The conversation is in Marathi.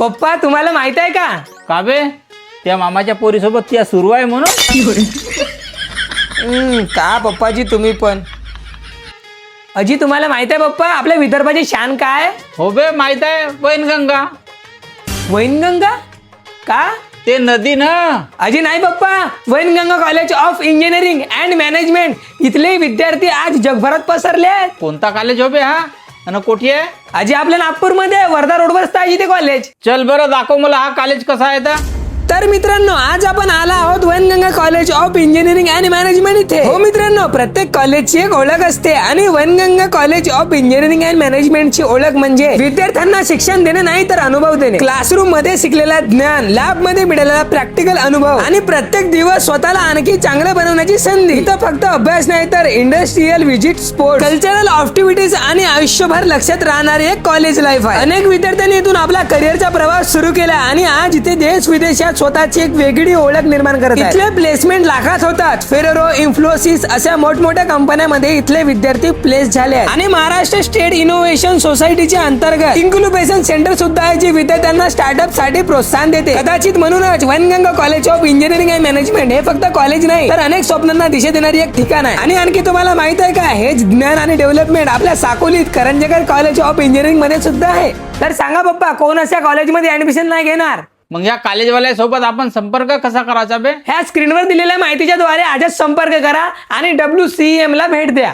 पप्पा तुम्हाला माहित आहे का? का बे त्या मामाच्या पोरीसोबत त्या सुरू आहे म्हणून? का पप्पाजी तुम्ही पण. अजी तुम्हाला माहित आहे पप्पा आपल्या विदर्भाची शान काय? हो बे माहित आहे, वैनगंगा. वैनगंगा का? ते नदी ना. अजी नाही पप्पा, Wainganga college of engineering and management इथले विद्यार्थी आज जगभरात पसरले आहेत. कोणता कॉलेज हो बे हा? आणि कोठी आहे? अजी आपल्या नागपूरमध्ये वर्धा रोडवर आहे ते कॉलेज. चल बरं दाखव मला हा कॉलेज कसा आहे तर मित्रांनो आज आपण आला आहोत Wainganga college of engineering and management इथे. हो मित्रांनो, प्रत्येक कॉलेजची एक ओळख असते आणि Wainganga college of engineering and मॅनेजमेंटची ओळख म्हणजे विद्यार्थ्यांना शिक्षण देणे नाही तर अनुभव देणे. क्लासरूम मध्ये शिकलेला ज्ञान, लॅब मध्ये मिळालेला प्रॅक्टिकल अनुभव आणि प्रत्येक दिवस स्वतःला आणखी चांगलं बनवण्याची संधी. इथं फक्त अभ्यास नाही तर industrial visit, sport, cultural activities आणि आयुष्यभर लक्षात राहणारी एक कॉलेज लाईफ आहे. अनेक विद्यार्थ्यांनी इथून आपला करिअरचा प्रवास सुरू केला आणि आज इथे देश विदेशात स्वतःची एक वेगळी ओळख निर्माण करत आहेत. इथले प्लेसमेंट लाखात होतात. फेरेरो, इन्फ्लोसिस अशा मोठमोठ्या कंपन्यांमध्ये इथले विद्यार्थी प्लेस झाले आहेत. आणि महाराष्ट्र स्टेट इनोव्हेशन सोसायटीच्या अंतर्गत इन्क्युबेशन सेंटर सुद्धा आहे जे विद्यार्थ्यांना स्टार्टअप साठी प्रोत्साहन देते. कदाचित म्हणूनच Wainganga college of engineering and management हे फक्त कॉलेज नाही तर अनेक स्वप्नांना दिशा देणारी एक ठिकाण आहे. आणि आणखी तुम्हाला माहित आहे का, हे ज्ञान आणि डेव्हलपमेंट आपल्या साकोलीत करंजकर कॉलेज ऑफ इंजिनिअरिंग मध्ये सुद्धा आहे. तर सांगा पप्पा, कोण अशा कॉलेजमध्ये ऍडमिशन नाही घेणार? मग या कॉलेजवाल्यासोबत आपण संपर्क कसा करायचा बे? ह्या स्क्रीनवर दिलेल्या माहितीच्या द्वारे आजच संपर्क करा आणि WCEM ला भेट द्या.